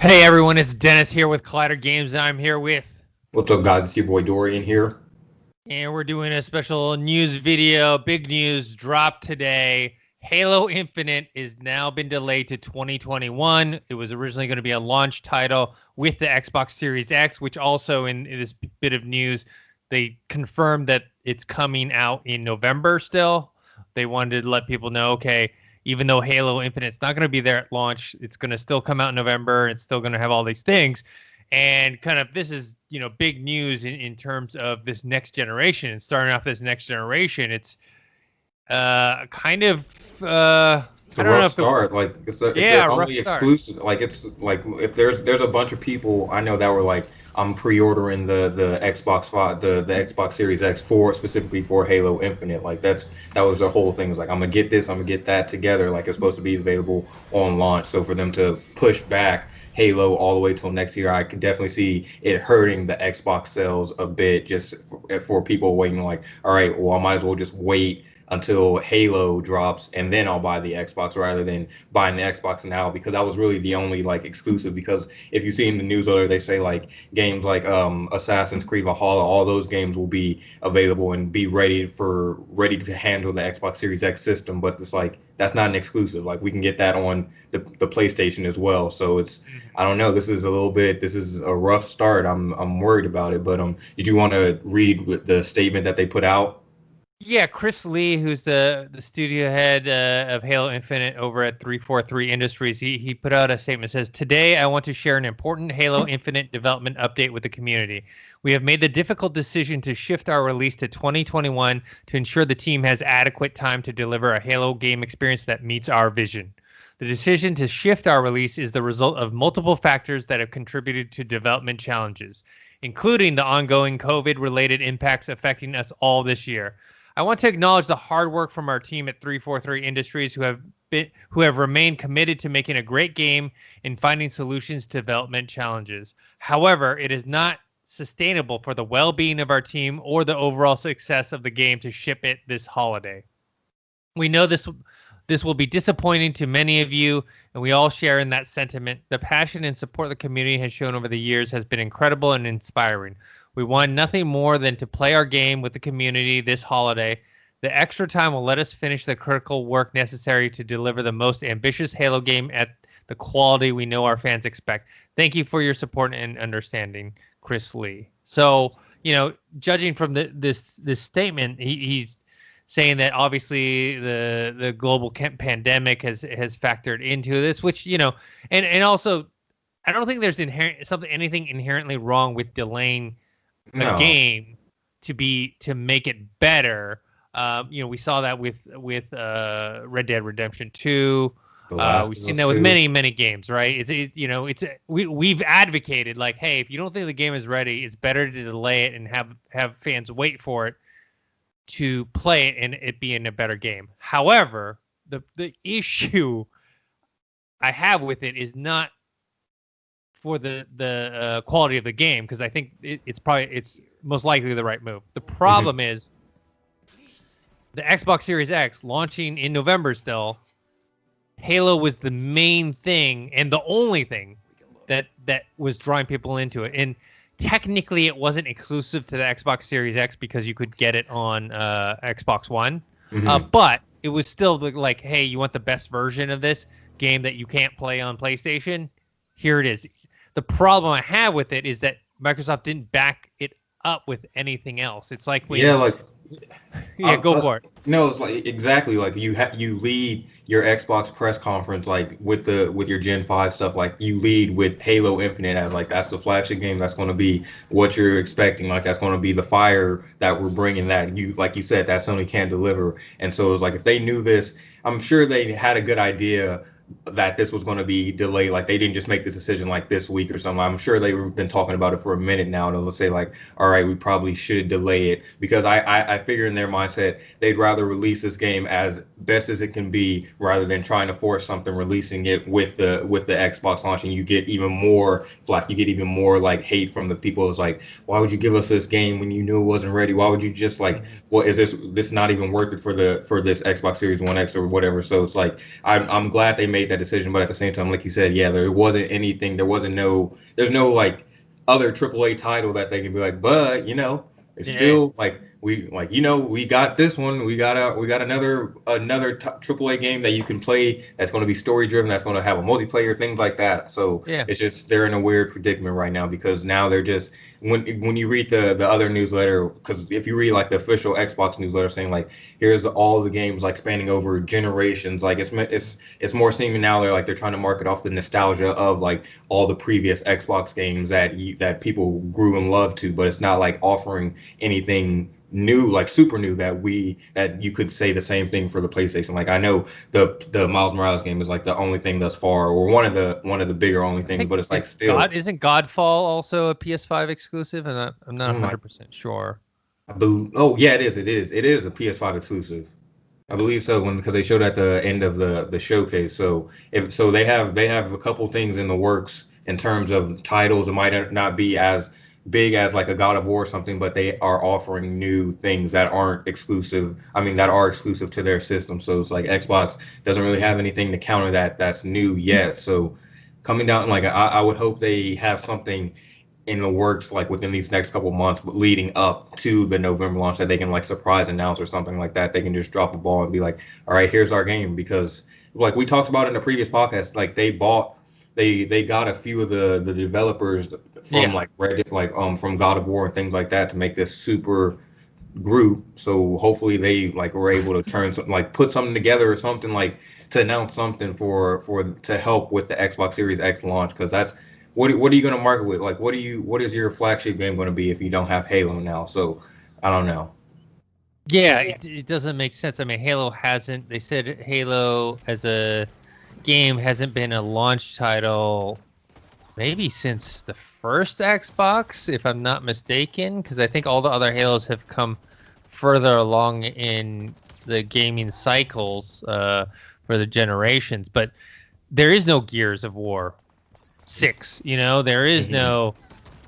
Hey everyone, it's Dennis here with Collider Games, and I'm here with, What's up, guys? It's your boy Dorian here. and we're doing a special news video. Big news dropped today. Halo Infinite is now been delayed to 2021. It was originally going to be a launch title with the Xbox Series X, which also in this bit of news, they confirmed that it's coming out in November still. They wanted to let people know, okay, even though Halo Infinite's not going to be there at launch, it's going to still come out in November. It's still going to have all these things. And kind of this is, big news in terms of this next generation. And starting off this next generation, it's kind of, It's I a don't know rough if the, start. Like it's yeah, their rough only start. exclusive. Like it's like if there's a bunch of people I know that were like, I'm pre-ordering the Xbox Five, the Xbox Series X for specifically for Halo Infinite. Like that was their whole thing. It's like I'm gonna get this, I'm gonna get that together. Like it's supposed to be available on launch. So for them to push back Halo all the way till next year, I could definitely see it hurting the Xbox sales a bit. Just for people waiting, like, all right, well I might as well just wait until Halo drops and then I'll buy the Xbox rather than buying the Xbox now, because that was really the only like exclusive. Because if you see in the newsletter, they say like games like Assassin's Creed Valhalla, all those games will be available and be ready to handle the Xbox Series X system. But it's like that's not an exclusive. Like we can get that on the PlayStation as well. So it's, I Mhm. don't know. This is a rough start. I'm worried about it. But did you want to read the statement that they put out? Yeah, Chris Lee, who's the studio head of Halo Infinite over at 343 Industries, he put out a statement that says, "Today I want to share an important Halo Infinite development update with the community. We have made the difficult decision to shift our release to 2021 to ensure the team has adequate time to deliver a Halo game experience that meets our vision. The decision to shift our release is the result of multiple factors that have contributed to development challenges, including the ongoing COVID-related impacts affecting us all this year. I want to acknowledge the hard work from our team at 343 Industries who have remained committed to making a great game and finding solutions to development challenges. However, it is not sustainable for the well-being of our team or the overall success of the game to ship it this holiday. We know this will be disappointing to many of you, and we all share in that sentiment. The passion and support the community has shown over the years has been incredible and inspiring. We want nothing more than to play our game with the community this holiday. The extra time will let us finish the critical work necessary to deliver the most ambitious Halo game at the quality we know our fans expect. Thank you for your support and understanding, Chris Lee." So, judging from this statement, he's saying that obviously the global pandemic has factored into this, which and also I don't think there's anything inherently wrong with delaying a No. game to make it better. We saw that with Red Dead Redemption 2. The Last We've of seen Us that with 2. many games, right? We've advocated like, hey, if you don't think the game is ready, it's better to delay it and have fans wait for it to play it and it being a better game. However, the issue I have with it is not for the quality of the game, because I think it's most likely the right move. The Hmm. problem is the Xbox Series X launching in November still. Halo was the main thing and the only thing that was drawing people into it. And technically, it wasn't exclusive to the Xbox Series X because you could get it on Xbox One. Hmm. But it was still like, hey, you want the best version of this game that you can't play on PlayStation? Here it is. The problem I have with it is that Microsoft didn't back it up with anything else. It's like Yeah, when, like yeah, go for it. no, it's like exactly like you lead your Xbox press conference like with your Gen 5 stuff. Like you lead with Halo Infinite as like that's the flagship game. That's going to be what you're expecting. Like that's going to be the fire that we're bringing, that you, like you said, that Sony can't deliver. And so it's like if they knew this, I'm sure they had a good idea that this was going to be delayed. Like they didn't just make this decision like this week or something. I'm sure they've been talking about it for a minute now. And let's say like, all right, we probably should delay it, because I figure in their mindset they'd rather release this game as best as it can be, rather than trying to force something, releasing it with the Xbox launch, and you get even more flack, you get even more like hate from the people. It's like, why would you give us this game when you knew it wasn't ready? Why would you just like, what is this not even worth it for this Xbox Series One X or whatever? So it's like, I'm glad they made that decision, but at the same time, like you said, yeah, there wasn't anything, there's no like other AAA title that they can be like, but it's Yeah. still like we got this one, we got another AAA game that you can play that's going to be story driven, that's going to have a multiplayer, things like that. So Yeah. it's just they're in a weird predicament right now, because now they're just, when you read the other newsletter, because if you read like the official Xbox newsletter saying like, here's all the games like spanning over generations, like it's more seeming now they're trying to market off the nostalgia of like all the previous Xbox games that people grew and loved to, but it's not like offering anything new, like super new, that you could say the same thing for the PlayStation. Like I know the Miles Morales game is like the only thing thus far, or one of the bigger only I things, think but it's like still. Isn't Godfall also a PS5 exclusive? And I'm not mm, 100% sure. oh yeah, it is a PS5 exclusive. I believe so, because they showed at the end of the showcase. So they have a couple things in the works in terms of titles. It might not be as big as like a God of War or something, but they are offering new things that aren't exclusive. I mean, that are exclusive to their system. So it's like Xbox doesn't really have anything to counter that's new yet. So coming down, like I would hope they have something in the works like within these next couple months, but leading up to the November launch, that they can like surprise announce or something like that. They can just drop a ball and be like, all right, here's our game. Because like we talked about in the previous podcast, like they got a few of the developers from Yeah. like Reddit, like from God of War and things like that, to make this super group. So hopefully they like were able to turn something, like put something together or something, like to announce something for to help with the Xbox Series X launch, because that's what are you going to market with? Like what is your flagship game going to be if you don't have Halo now? So I don't know. Yeah, it doesn't make sense. I mean, Halo hasn't. They said Halo as a game hasn't been a launch title maybe since the first Xbox, if I'm not mistaken, because I think all the other Halos have come further along in the gaming cycles for the generations. But there is no Gears of War 6. There is Hmm. no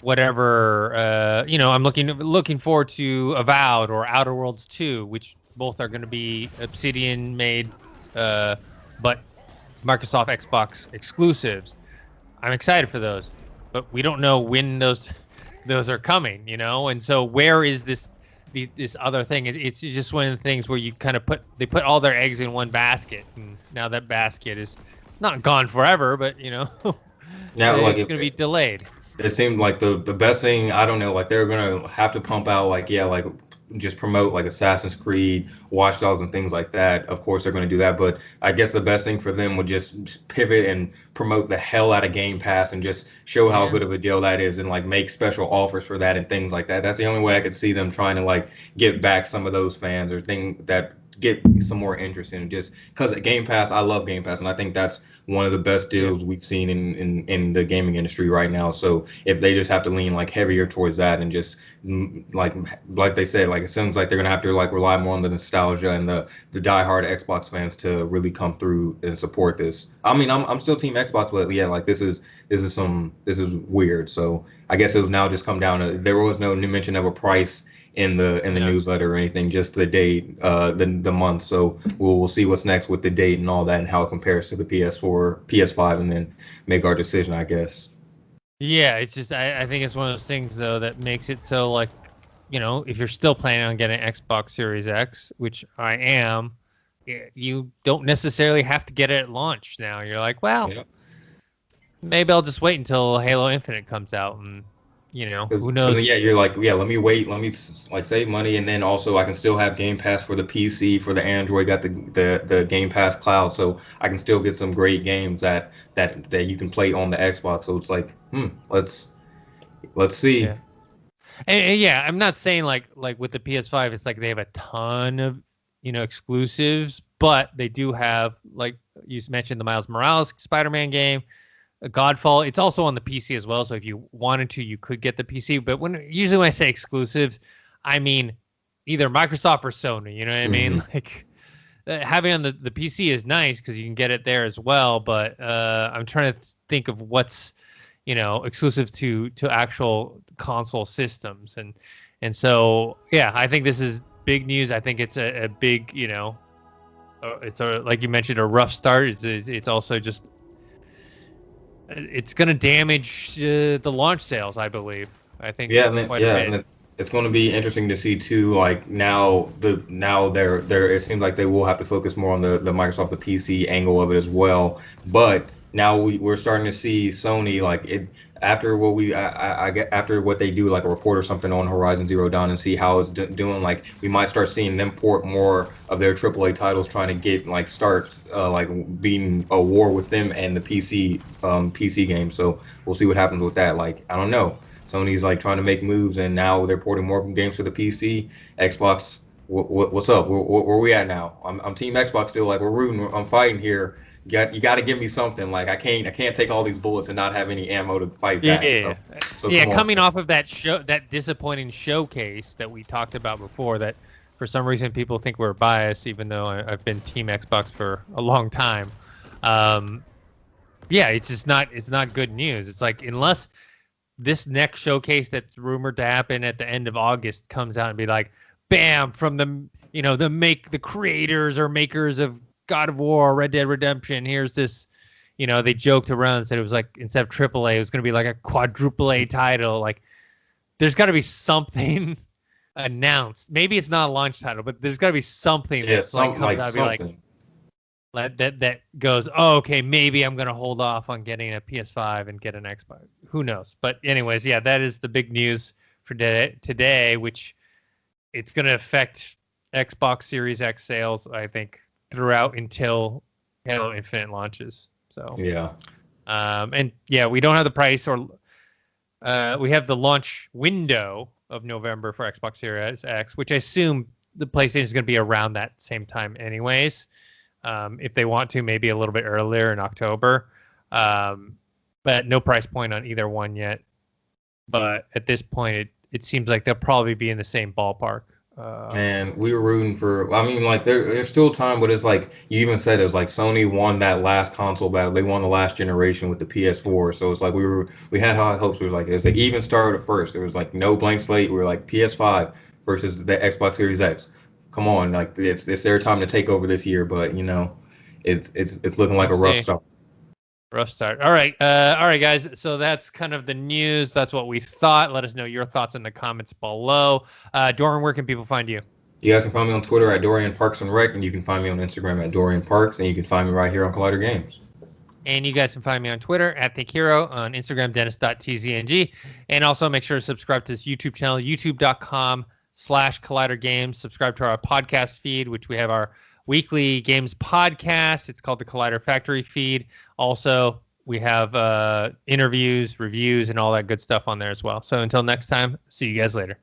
whatever. I'm looking forward to Avowed or Outer Worlds 2, which both are going to be Obsidian made, but Microsoft Xbox exclusives. I'm excited for those, but we don't know when those are coming, And so where is this other thing? It's just one of the things where you kind of put all their eggs in one basket, and now that basket is not gone forever, but Now like it's if going to be delayed. it seemed like the best thing, I don't know, like they're gonna have to pump out like, yeah, like just promote like Assassin's Creed, Watch Dogs and things like that. Of course they're gonna do that, but I guess the best thing for them would just pivot and promote the hell out of Game Pass and just show how Yeah. good of a deal that is, and like make special offers for that and things like that. That's the only way I could see them trying to like get back some of those fans, or thing that get some more interest in it. Just because Game Pass, I love Game Pass, and I think that's one of the best Yeah. deals we've seen in the gaming industry right now. So if they just have to lean like heavier towards that, and just like they said, like it seems like they're gonna have to like rely more on the nostalgia and the diehard Xbox fans to really come through and support this. I mean, I'm still Team Xbox, but yeah, like this is weird. So I guess it was now just come down to, there was no mention of a price in the Yeah. newsletter or anything, just the date, the month. So we'll see what's next with the date and all that, and how it compares to the PS4, PS5, and then make our decision, I guess. Yeah, it's just I think it's one of those things though that makes it so like, if you're still planning on getting Xbox Series X, which I am, you don't necessarily have to get it at launch now. You're like, well, Yeah. maybe I'll just wait until Halo Infinite comes out, and who Because then, knows? yeah, you're like, yeah, let me wait, let me like save money, and then also I can still have Game Pass for the PC, for the Android, got the Game Pass Cloud, so I can still get some great games that you can play on the Xbox. So it's like, let's see. Yeah, and yeah, I'm not saying like with the PS5, it's like they have a ton of exclusives, but they do have, like you mentioned, the Miles Morales Spider-Man game, Godfall. It's also on the PC as well, so if you wanted to, you could get the PC. But usually when I say exclusives, I mean either Microsoft or Sony. You know what I mean? Hmm. Like having on the PC is nice because you can get it there as well. But I'm trying to think of what's exclusive to actual console systems, and so yeah, I think this is big news. I think it's a big it's a, like you mentioned, a rough start. It's also just it's going to damage the launch sales, I believe. I think quite a bit. And it's going to be interesting to see too. Like now they're it seems like they will have to focus more on the Microsoft, the PC angle of it as well. But now we're starting to see Sony like it after what I get after what they do, like a report or something on Horizon Zero Dawn, and see how it's doing. Like we might start seeing them port more of their AAA titles, trying to get start being a war with them and the PC game. So we'll see what happens with that. Like I don't know. Sony's like trying to make moves, and now they're porting more games to the PC. Xbox, what's up? Where we at now? I'm Team Xbox still. Like we're rooting. I'm fighting here. You got to give me something. Like I can't take all these bullets and not have any ammo to fight back. Yeah, so coming off of that disappointing showcase that we talked about before, that for some reason people think we're biased, even though I've been Team Xbox for a long time. Yeah, it's not good news. It's like unless this next showcase that's rumored to happen at the end of August comes out and be like, bam, from the creators or makers of God of War, Red Dead Redemption, here's this, they joked around and said it was like, instead of AAA, it was going to be like a quadruple A title. Like there's got to be something announced. Maybe it's not a launch title, but there's got to be something that comes out and be like, that goes, oh, okay, maybe I'm going to hold off on getting a PS5 and get an Xbox. Who knows? But anyways, yeah, that is the big news for today, which it's going to affect Xbox Series X sales, I think, throughout until Halo Infinite launches. So yeah. And yeah, we don't have the price, or we have the launch window of November for Xbox Series X, which I assume the PlayStation is going to be around that same time anyways. If they want to, maybe a little bit earlier in October. But no price point on either one yet. But at this point, it seems like they'll probably be in the same ballpark. And we were rooting for. I mean, like there's still time, but it's like you even said, it's like Sony won that last console battle. They won the last generation with the PS4. So it's like we had high hopes. We were like, it was an even start at first. There was like no blank slate. We were like PS5 versus the Xbox Series X. Come on, like it's their time to take over this year, but it's looking like a rough start. Rough start. All right, guys. So that's kind of the news. That's what we thought. Let us know your thoughts in the comments below. Dorian, where can people find you? You guys can find me on Twitter at Dorian Parks and Rec, and you can find me on Instagram at Dorian Parks, and you can find me right here on Collider Games. And you guys can find me on Twitter at ThinkHero, on Instagram, Dennis.tzng. And also make sure to subscribe to this YouTube channel, youtube.com/Collider Games. Subscribe to our podcast feed, which we have our weekly games podcast. It's called the Collider Factory feed. Also, we have interviews, reviews, and all that good stuff on there as well. So until next time, see you guys later.